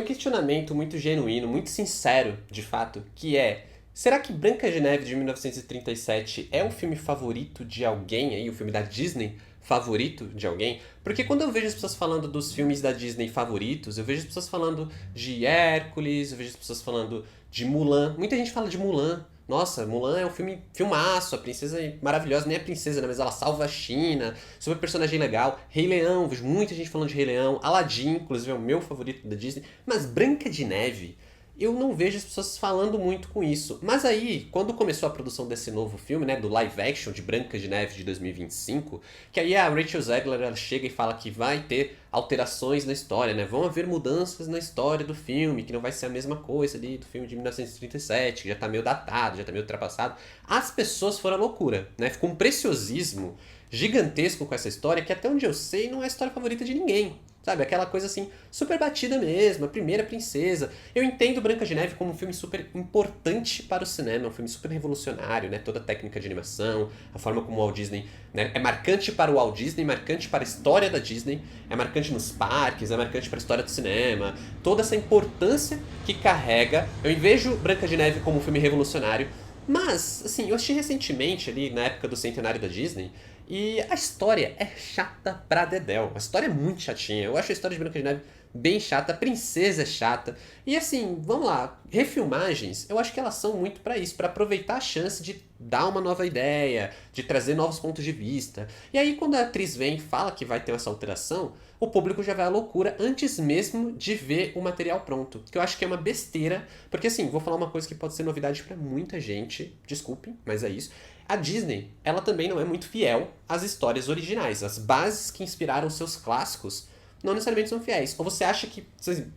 Um questionamento muito genuíno, muito sincero, de fato, que é: será que Branca de Neve de 1937 é o filme favorito de alguém aí, o filme da Disney favorito de alguém? Porque quando eu vejo as pessoas falando dos filmes da Disney favoritos, eu vejo as pessoas falando de Hércules, eu vejo as pessoas falando de Mulan. Muita gente fala de Mulan. Nossa, Mulan é um filmaço, a princesa é maravilhosa, nem é princesa, né? Mas ela salva a China, super personagem legal. Rei Leão, vejo muita gente falando de Rei Leão. Aladdin, inclusive, é o meu favorito da Disney. Mas Branca de Neve, eu não vejo as pessoas falando muito com isso. Mas aí, quando começou a produção desse novo filme, né, do live action de Branca de Neve de 2025, que aí a Rachel Zegler ela chega e fala que vai ter alterações na história, né? Vão haver mudanças na história do filme, que não vai ser a mesma coisa ali do filme de 1937, que já tá meio datado, já tá meio ultrapassado. As pessoas foram à loucura, né? Ficou um preciosismo gigantesco com essa história, que até onde eu sei não é a história favorita de ninguém. Sabe, aquela coisa assim, super batida mesmo, a primeira princesa. Eu entendo Branca de Neve como um filme super importante para o cinema, um filme super revolucionário, né? Toda a técnica de animação, a forma como o Walt Disney, né? É marcante para o Walt Disney, marcante para a história da Disney, é marcante nos parques, é marcante para a história do cinema. Toda essa importância que carrega. Eu vejo Branca de Neve como um filme revolucionário, mas, assim, eu assisti recentemente ali, na época do centenário da Disney, e a história é chata pra dedéu. A história é muito chatinha. Eu acho a história de Branca de Neve bem chata, a princesa é chata. E assim, vamos lá, refilmagens, eu acho que elas são muito pra isso, pra aproveitar a chance de dar uma nova ideia, de trazer novos pontos de vista. E aí quando a atriz vem e fala que vai ter essa alteração, o público já vai à loucura antes mesmo de ver o material pronto. Que eu acho que é uma besteira, porque assim, vou falar uma coisa que pode ser novidade pra muita gente, desculpem, mas é isso. A Disney, ela também não é muito fiel às histórias originais. As bases que inspiraram seus clássicos não necessariamente são fiéis. Ou você acha que...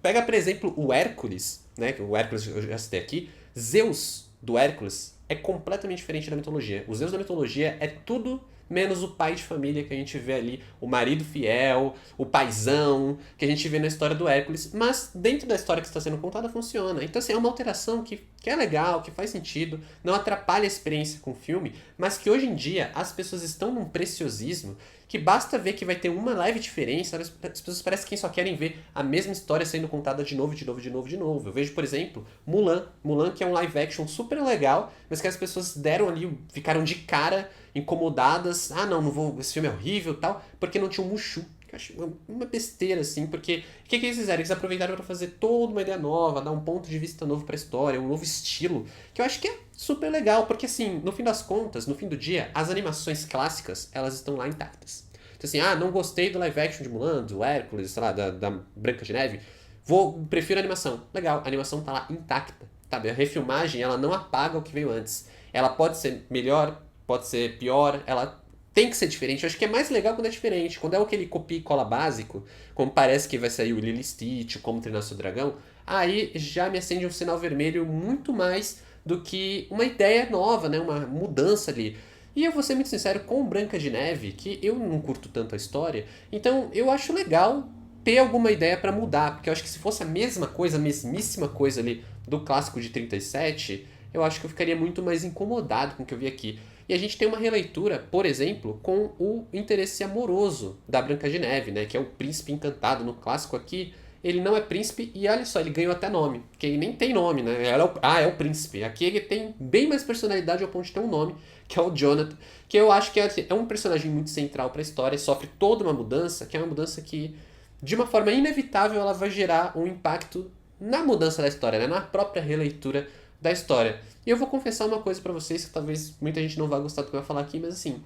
Pega, por exemplo, o Hércules, né? Que o Hércules eu já citei aqui. Zeus do Hércules é completamente diferente da mitologia. O Zeus da mitologia é tudo menos o pai de família que a gente vê ali, o marido fiel, o paizão, que a gente vê na história do Hércules, mas dentro da história que está sendo contada funciona. Então, assim, é uma alteração que é legal, que faz sentido, não atrapalha a experiência com o filme, mas que hoje em dia as pessoas estão num preciosismo que basta ver que vai ter uma leve diferença, as pessoas parecem que só querem ver a mesma história sendo contada de novo, de novo, de novo, de novo. Eu vejo, por exemplo, Mulan. Mulan, que é um live action super legal, mas que as pessoas deram ali, ficaram de cara, incomodadas. Ah, não, não vou, esse filme é horrível e tal, porque não tinha um Mushu. Eu acho uma besteira, assim, porque o que eles fizeram? Eles aproveitaram para fazer toda uma ideia nova, dar um ponto de vista novo pra história, um novo estilo, que eu acho que é super legal, porque assim, no fim das contas, no fim do dia, as animações clássicas, elas estão lá intactas. Então assim, ah, não gostei do live action de Mulan, do Hércules, sei lá, da Branca de Neve, prefiro a animação. Legal, a animação tá lá intacta, sabe? A refilmagem, ela não apaga o que veio antes. Ela pode ser melhor, pode ser pior, ela tem que ser diferente. Eu acho que é mais legal quando é diferente. Quando é aquele copia e cola básico, como parece que vai sair o Lilo e Stitch, Como Treinar Seu Dragão, aí já me acende um sinal vermelho muito mais do que uma ideia nova, né? Uma mudança ali. E eu vou ser muito sincero, com Branca de Neve, que eu não curto tanto a história, então eu acho legal ter alguma ideia pra mudar, porque eu acho que se fosse a mesma coisa, a mesmíssima coisa ali do clássico de 37, eu acho que eu ficaria muito mais incomodado com o que eu vi aqui. E a gente tem uma releitura, por exemplo, com o interesse amoroso da Branca de Neve, né? Que é o príncipe encantado. No clássico aqui, ele não é príncipe e olha só, ele ganhou até nome. Porque ele nem tem nome, né? É o príncipe. Aqui ele tem bem mais personalidade ao ponto de ter um nome, que é o Jonathan. Que eu acho que é um personagem muito central para a história, sofre toda uma mudança, que é uma mudança que, de uma forma inevitável, ela vai gerar um impacto na mudança da história, né? Na própria releitura da história. E eu vou confessar uma coisa pra vocês que talvez muita gente não vá gostar do que eu vou falar aqui, mas assim,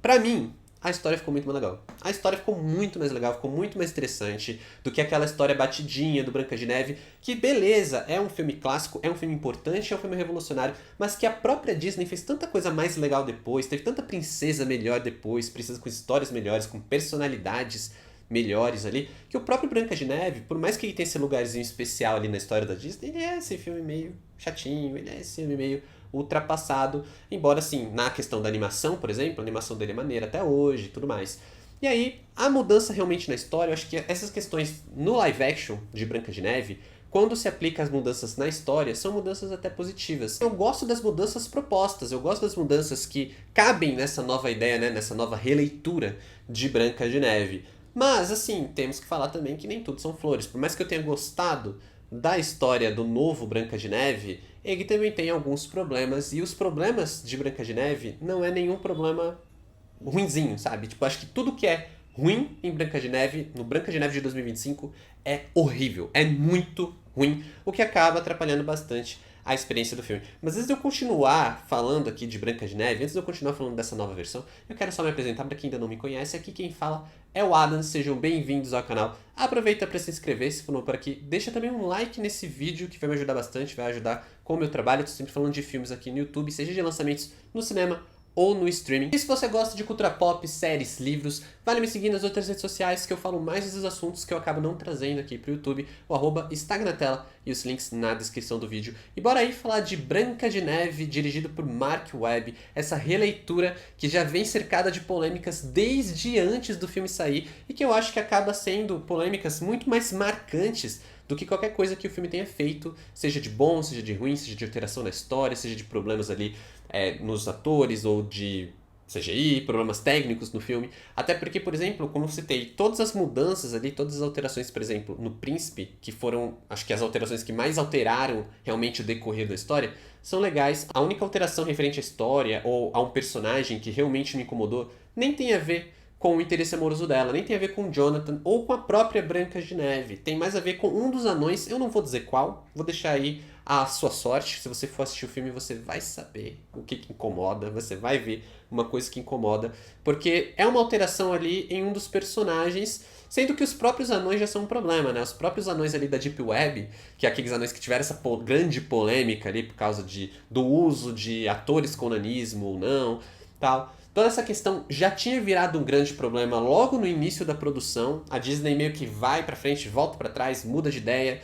pra mim, a história ficou muito mais legal. A história ficou muito mais legal, ficou muito mais interessante do que aquela história batidinha do Branca de Neve, que beleza, é um filme clássico, é um filme importante, é um filme revolucionário, mas que a própria Disney fez tanta coisa mais legal depois, teve tanta princesa melhor depois, princesa com histórias melhores, com personalidades melhores ali, que o próprio Branca de Neve, por mais que ele tenha esse lugarzinho especial ali na história da Disney, ele é esse filme meio chatinho, ele é esse filme meio ultrapassado, embora assim, na questão da animação, por exemplo, a animação dele é maneira até hoje e tudo mais. E aí, a mudança realmente na história, eu acho que essas questões no live action de Branca de Neve, quando se aplica as mudanças na história, são mudanças até positivas. Eu gosto das mudanças propostas, eu gosto das mudanças que cabem nessa nova ideia, né, nessa nova releitura de Branca de Neve. Mas, assim, temos que falar também que nem tudo são flores. Por mais que eu tenha gostado da história do novo Branca de Neve, ele também tem alguns problemas. E os problemas de Branca de Neve não é nenhum problema ruinzinho, sabe? Tipo, acho que tudo que é ruim em Branca de Neve, no Branca de Neve de 2025, é horrível. É muito ruim, o que acaba atrapalhando bastante a experiência do filme. Mas antes de eu continuar falando aqui de Branca de Neve, antes de eu continuar falando dessa nova versão, eu quero só me apresentar para quem ainda não me conhece. Aqui quem fala é o Adam, sejam bem-vindos ao canal. Aproveita para se inscrever se for novo por aqui. Deixa também um like nesse vídeo que vai me ajudar bastante, vai ajudar com o meu trabalho. Eu tô sempre falando de filmes aqui no YouTube, seja de lançamentos no cinema ou no streaming. E se você gosta de cultura pop, séries, livros, vale me seguir nas outras redes sociais que eu falo mais desses assuntos que eu acabo não trazendo aqui pro YouTube. O arroba está na tela e os links na descrição do vídeo. E bora aí falar de Branca de Neve, dirigido por Mark Webb, essa releitura que já vem cercada de polêmicas desde antes do filme sair e que eu acho que acaba sendo polêmicas muito mais marcantes do que qualquer coisa que o filme tenha feito, seja de bom, seja de ruim, seja de alteração na história, seja de problemas ali nos atores ou de CGI, problemas técnicos no filme. Até porque, por exemplo, como eu citei, todas as mudanças ali, todas as alterações, por exemplo, no Príncipe, que foram, acho que as alterações que mais alteraram realmente o decorrer da história, são legais. A única alteração referente à história ou a um personagem que realmente me incomodou nem tem a ver com o interesse amoroso dela, nem tem a ver com o Jonathan ou com a própria Branca de Neve. Tem mais a ver com um dos anões, eu não vou dizer qual, vou deixar aí a sua sorte. Se você for assistir o filme, você vai saber o que incomoda, você vai ver uma coisa que incomoda, porque é uma alteração ali em um dos personagens, sendo que os próprios anões já são um problema, né? Os próprios anões ali da Deep Web, que é aqueles anões que tiveram essa grande polêmica ali por causa do uso de atores com nanismo ou não, tal. Toda essa questão já tinha virado um grande problema logo no início da produção. A Disney meio que vai pra frente, volta pra trás, muda de ideia.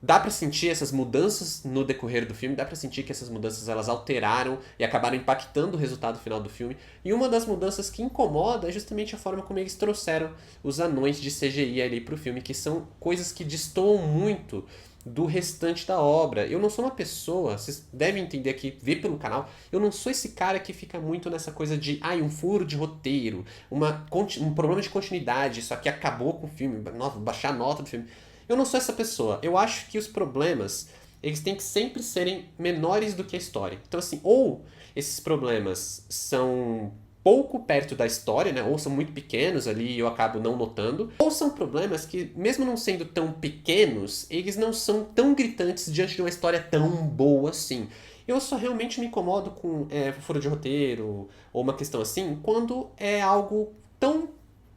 Dá pra sentir essas mudanças no decorrer do filme, dá pra sentir que essas mudanças elas alteraram e acabaram impactando o resultado final do filme. E uma das mudanças que incomoda é justamente a forma como eles trouxeram os anões de CGI ali pro filme, que são coisas que destoam muito do restante da obra. Eu não sou uma pessoa, vocês devem entender aqui, ver pelo canal, eu não sou esse cara que fica muito nessa coisa de um furo de roteiro, um problema de continuidade, isso aqui acabou com o filme, baixar a nota do filme. Eu não sou essa pessoa. Eu acho que os problemas, eles têm que sempre serem menores do que a história. Então assim, ou esses problemas são pouco perto da história, né? Ou são muito pequenos ali e eu acabo não notando. Ou são problemas que, mesmo não sendo tão pequenos, eles não são tão gritantes diante de uma história tão boa assim. Eu só realmente me incomodo com furo de roteiro ou uma questão assim, quando é algo tão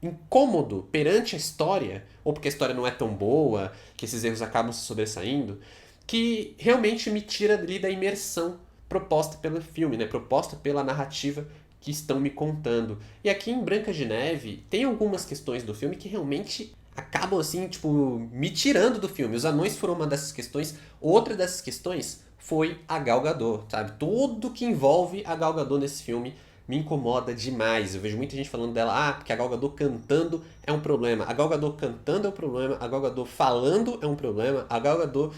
incômodo perante a história, ou porque a história não é tão boa, que esses erros acabam se sobressaindo, que realmente me tira ali da imersão proposta pelo filme, né? Proposta pela narrativa que estão me contando. E aqui em Branca de Neve, tem algumas questões do filme que realmente acabam assim, tipo, me tirando do filme. Os anões foram uma dessas questões. Outra dessas questões foi a Gal Gadot, sabe? Tudo que envolve a Gal Gadot nesse filme me incomoda demais. Eu vejo muita gente falando dela, porque a Gal Gadot cantando é um problema. A Gal Gadot cantando é um problema, a Gal Gadot falando é um problema, a Gal Gadot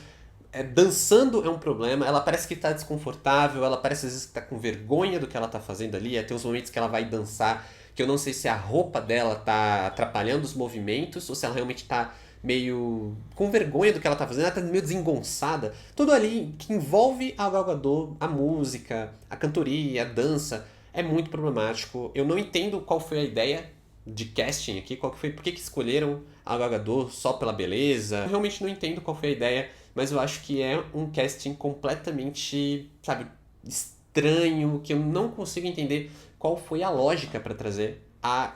dançando é um problema, ela parece que tá desconfortável, ela parece às vezes que tá com vergonha do que ela tá fazendo ali, tem uns momentos que ela vai dançar, que eu não sei se a roupa dela tá atrapalhando os movimentos, ou se ela realmente tá meio com vergonha do que ela tá fazendo, ela tá meio desengonçada. Tudo ali que envolve a Gal Gadot, a música, a cantoria, a dança, é muito problemático. Eu não entendo qual foi a ideia de casting aqui, qual que foi, por que escolheram a Gal Gadot só pela beleza. Eu realmente não entendo qual foi a ideia, mas eu acho que é um casting completamente, sabe, estranho, que eu não consigo entender qual foi a lógica para trazer a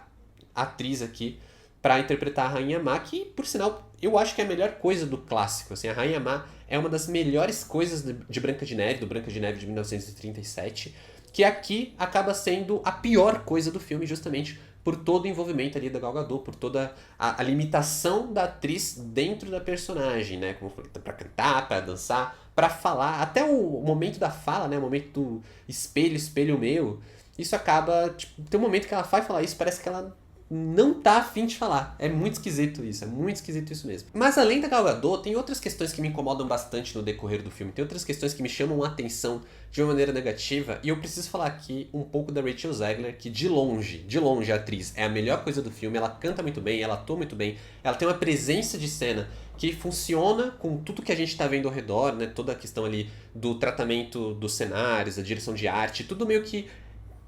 atriz aqui para interpretar a Rainha Má, que, por sinal, eu acho que é a melhor coisa do clássico. Assim, a Rainha Má é uma das melhores coisas de Branca de Neve, do Branca de Neve de 1937, que aqui acaba sendo a pior coisa do filme, justamente por todo o envolvimento ali da Gal Gadot, por toda a limitação da atriz dentro da personagem, né? Como eu falei, pra cantar, pra dançar, pra falar, até o momento da fala, né? O momento do espelho, espelho meu, isso acaba, tipo, tem um momento que ela vai falar isso, parece que ela não tá afim de falar. É muito esquisito isso, é muito esquisito isso mesmo. Mas além da Gal Gadot, tem outras questões que me incomodam bastante no decorrer do filme. Tem outras questões que me chamam a atenção de uma maneira negativa. E eu preciso falar aqui um pouco da Rachel Zegler, que de longe a atriz é a melhor coisa do filme. Ela canta muito bem, ela atua muito bem. Ela tem uma presença de cena que funciona com tudo que a gente tá vendo ao redor, né? Toda a questão ali do tratamento dos cenários, da direção de arte, tudo meio que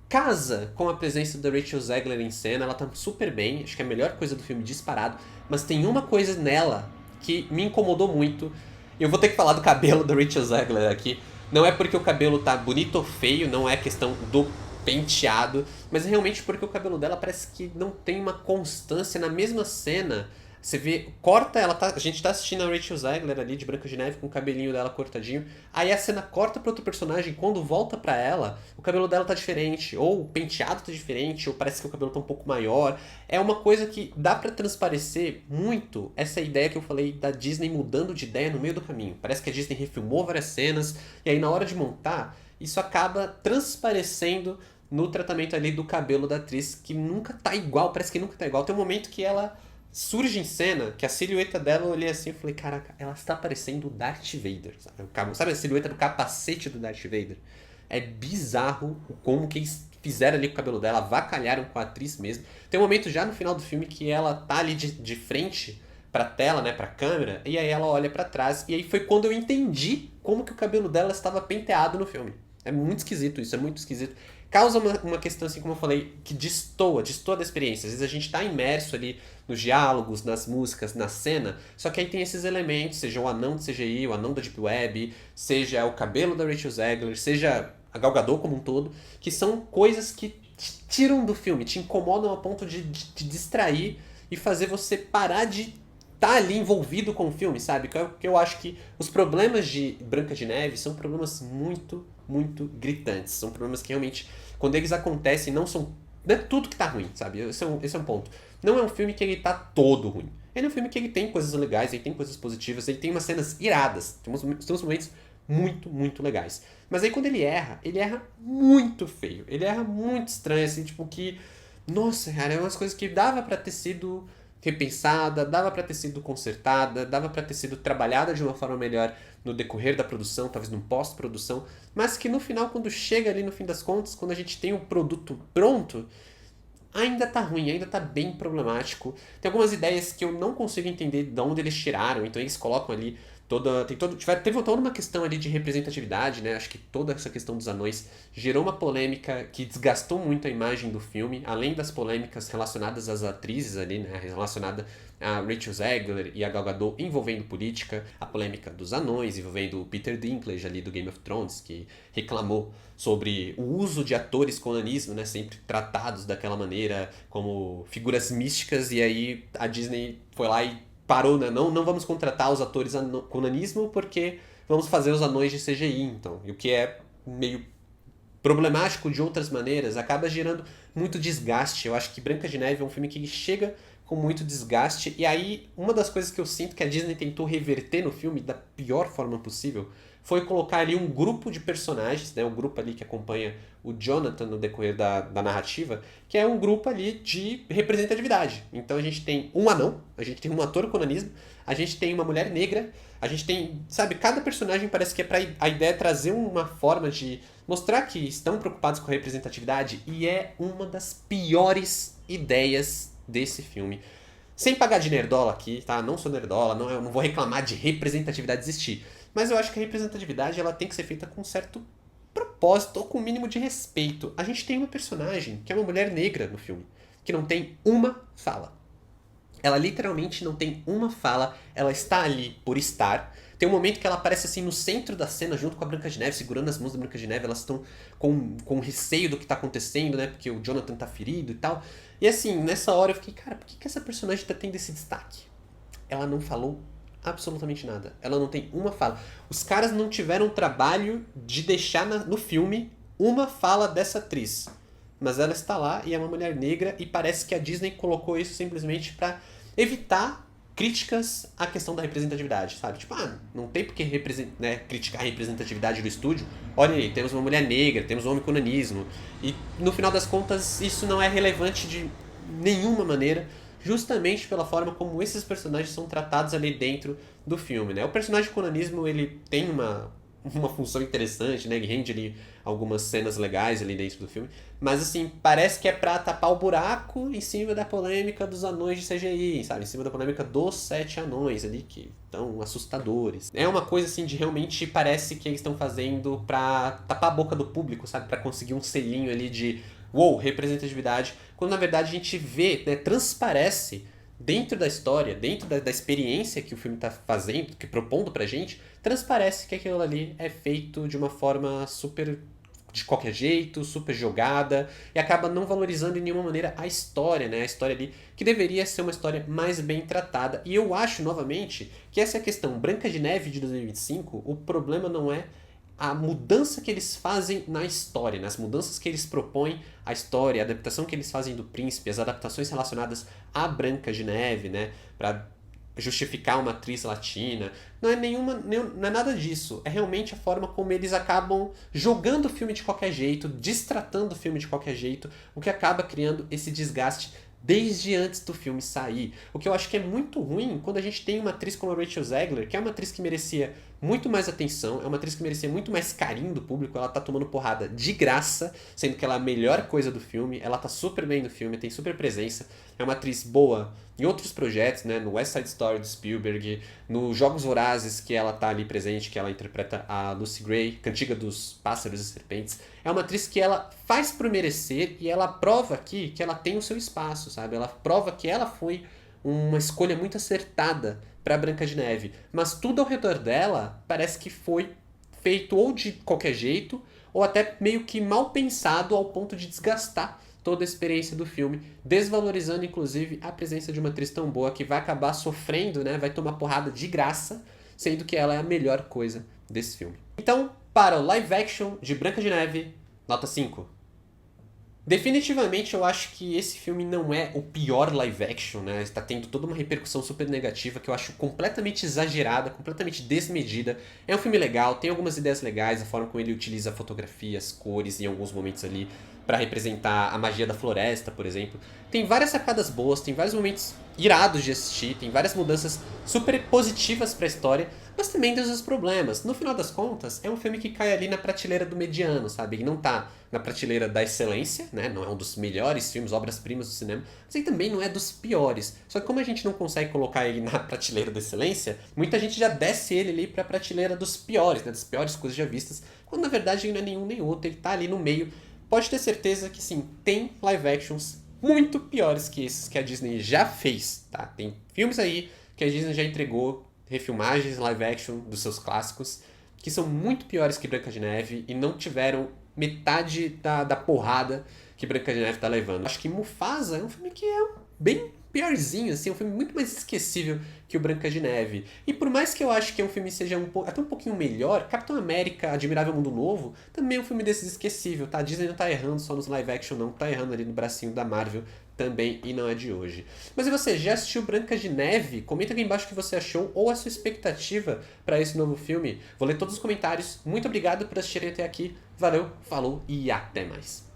casa com a presença da Rachel Zegler em cena, ela tá super bem, acho que é a melhor coisa do filme disparado, mas tem uma coisa nela que me incomodou muito. Eu vou ter que falar do cabelo da Rachel Zegler aqui. Não é porque o cabelo tá bonito ou feio, não é questão do penteado, mas é realmente porque o cabelo dela parece que não tem uma constância na mesma cena. Você vê, corta, a gente tá assistindo a Rachel Zegler ali de Branca de Neve com o cabelinho dela cortadinho. Aí a cena corta pra outro personagem, quando volta pra ela, o cabelo dela tá diferente, ou o penteado tá diferente, ou parece que o cabelo tá um pouco maior. É uma coisa que dá pra transparecer muito essa ideia que eu falei da Disney mudando de ideia no meio do caminho. Parece que a Disney refilmou várias cenas, e aí na hora de montar, isso acaba transparecendo no tratamento ali do cabelo da atriz, que nunca tá igual, parece que nunca tá igual. Tem um momento que ela surge em cena, que a silhueta dela, eu olhei assim e falei, caraca, ela está parecendo o Darth Vader, sabe a silhueta do capacete do Darth Vader? É bizarro como que eles fizeram ali com o cabelo dela, avacalharam com a atriz mesmo. Tem um momento já no final do filme que ela tá ali de frente pra tela, né, pra câmera, e aí ela olha pra trás, e aí foi quando eu entendi como que o cabelo dela estava penteado no filme. É muito esquisito isso, é muito esquisito. Causa uma questão, assim, como eu falei, que destoa da experiência. Às vezes a gente tá imerso ali nos diálogos, nas músicas, na cena, só que aí tem esses elementos, seja o anão do CGI, o anão da Deep Web, seja o cabelo da Rachel Zegler, seja a Gal Gadot como um todo, que são coisas que te tiram do filme, te incomodam a ponto de te distrair e fazer você parar de tá ali envolvido com o filme, sabe? Que eu acho que os problemas de Branca de Neve são problemas muito, muito gritantes. São problemas que realmente, quando eles acontecem, não é tudo que tá ruim, sabe? Esse é um ponto. Não é um filme que ele tá todo ruim. Ele é um filme que ele tem coisas legais, ele tem coisas positivas, ele tem umas cenas iradas. Tem uns momentos muito, muito legais. Mas aí quando ele erra muito feio. Ele erra muito estranho, assim, tipo que... Nossa, cara, é umas coisas que dava pra ter sido repensada, dava pra ter sido consertada, dava pra ter sido trabalhada de uma forma melhor no decorrer da produção, talvez no pós-produção, mas que no final, quando chega ali no fim das contas, quando a gente tem o produto pronto, ainda tá ruim, ainda tá bem problemático. Tem algumas ideias que eu não consigo entender de onde eles tiraram, então eles colocam ali teve toda uma questão ali de representatividade, né? Acho que toda essa questão dos anões gerou uma polêmica que desgastou muito a imagem do filme, além das polêmicas relacionadas às atrizes ali, né? Relacionada a Rachel Zegler e a Gal Gadot envolvendo política, a polêmica dos anões envolvendo o Peter Dinklage ali do Game of Thrones, que reclamou sobre o uso de atores com nanismo, né? Sempre tratados daquela maneira como figuras místicas, e aí a Disney foi lá e parou, né? Não vamos contratar os atores com nanismo porque vamos fazer os anões de CGI, então. E o que é meio problemático de outras maneiras, acaba gerando muito desgaste. Eu acho que Branca de Neve é um filme que chega com muito desgaste, e aí uma das coisas que eu sinto que a Disney tentou reverter no filme da pior forma possível foi colocar ali um grupo de personagens, né, um grupo ali que acompanha o Jonathan no decorrer da narrativa, que é um grupo ali de representatividade. Então a gente tem um anão, a gente tem um ator com nanismo, a gente tem uma mulher negra, a gente tem, sabe, cada personagem parece que a ideia é trazer uma forma de mostrar que estão preocupados com a representatividade, e é uma das piores ideias desse filme. Sem pagar de nerdola aqui, tá? Não sou nerdola, não vou reclamar de representatividade existir. Mas eu acho que a representatividade ela tem que ser feita com um certo propósito ou com o um mínimo de respeito. A gente tem uma personagem que é uma mulher negra no filme, que não tem uma fala. Ela literalmente não tem uma fala, ela está ali por estar. Tem um momento que ela aparece assim no centro da cena, junto com a Branca de Neve, segurando as mãos da Branca de Neve. Elas estão com receio do que está acontecendo, né? Porque o Jonathan tá ferido e tal. E assim, nessa hora eu fiquei, cara, por que essa personagem tá tendo esse destaque? Ela não falou absolutamente nada. Ela não tem uma fala. Os caras não tiveram o trabalho de deixar no filme uma fala dessa atriz. Mas ela está lá e é uma mulher negra, e parece que a Disney colocou isso simplesmente para evitar críticas à questão da representatividade, sabe? Tipo, não tem por que criticar a representatividade do estúdio. Olha aí, temos uma mulher negra, temos um homem com nanismo. E no final das contas, isso não é relevante nenhuma maneira, justamente pela forma como esses personagens são tratados ali dentro do filme, né? O personagem com nanismo, ele tem uma função interessante, né? Ele rende ali algumas cenas legais ali dentro do filme, mas assim, parece que é pra tapar o buraco em cima da polêmica dos anões de CGI, sabe? Em cima da polêmica dos 7 anões ali, que estão assustadores. É uma coisa assim de realmente parece que eles estão fazendo pra tapar a boca do público, sabe? Pra conseguir um selinho ali de uou, representatividade, quando na verdade a gente vê, né, transparece dentro da história, dentro da experiência que o filme está fazendo, que propondo pra gente, transparece que aquilo ali é feito de uma forma super de qualquer jeito, super jogada, e acaba não valorizando de nenhuma maneira a história, né? A história ali, que deveria ser uma história mais bem tratada. E eu acho, novamente, que essa questão Branca de Neve de 2025, o problema não é a mudança que eles fazem na história, nas mudanças que eles propõem à história, a adaptação que eles fazem do príncipe, as adaptações relacionadas à Branca de Neve, né, para justificar uma atriz latina, não é não é nada disso, é realmente a forma como eles acabam jogando o filme de qualquer jeito, destratando o filme de qualquer jeito, o que acaba criando esse desgaste desde antes do filme sair. O que eu acho que é muito ruim quando a gente tem uma atriz como a Rachel Zegler, que é uma atriz que merecia muito mais atenção, é uma atriz que merecia muito mais carinho do público, ela tá tomando porrada de graça, sendo que ela é a melhor coisa do filme, ela tá super bem no filme, tem super presença, é uma atriz boa em outros projetos, né, no West Side Story do Spielberg, nos Jogos Vorazes que ela tá ali presente, que ela interpreta a Lucy Gray, Cantiga dos Pássaros e Serpentes. É uma atriz que ela faz por merecer e ela prova aqui que ela tem o seu espaço, sabe? Ela prova que ela foi uma escolha muito acertada para Branca de Neve, mas tudo ao redor dela parece que foi feito ou de qualquer jeito ou até meio que mal pensado ao ponto de desgastar toda a experiência do filme, desvalorizando inclusive a presença de uma atriz tão boa que vai acabar sofrendo, né, vai tomar porrada de graça, sendo que ela é a melhor coisa desse filme. Então, para o live action de Branca de Neve, nota 5. Definitivamente eu acho que esse filme não é o pior live action, né? Está tendo toda uma repercussão super negativa que eu acho completamente exagerada, completamente desmedida. É um filme legal, tem algumas ideias legais, a forma como ele utiliza a fotografia, as cores em alguns momentos ali para representar a magia da floresta, por exemplo. Tem várias sacadas boas, tem vários momentos irados de assistir, tem várias mudanças super positivas para a história, mas também tem os seus problemas. No final das contas, é um filme que cai ali na prateleira do mediano, sabe? Ele não tá na prateleira da excelência, né? Não é um dos melhores filmes, obras-primas do cinema, mas ele também não é dos piores. Só que como a gente não consegue colocar ele na prateleira da excelência, muita gente já desce ele ali pra prateleira dos piores, né? Das piores coisas já vistas, quando na verdade ele não é nenhum nem outro, ele tá ali no meio. Pode ter certeza que sim, tem live actions muito piores que esses que a Disney já fez, tá? Tem filmes aí que a Disney já entregou, refilmagens live action dos seus clássicos, que são muito piores que Branca de Neve e não tiveram metade da porrada que Branca de Neve tá levando. Acho que Mufasa é um filme que é bem piorzinho, assim, é um filme muito mais esquecível que o Branca de Neve. E por mais que eu acho que o filme seja até um pouquinho melhor, Capitão América, Admirável Mundo Novo, também é um filme desses esquecível, tá? A Disney não tá errando só nos live action, não, tá errando ali no bracinho da Marvel também, e não é de hoje. Mas e você, já assistiu Branca de Neve? Comenta aqui embaixo o que você achou ou a sua expectativa para esse novo filme. Vou ler todos os comentários. Muito obrigado por assistirem até aqui. Valeu, falou e até mais.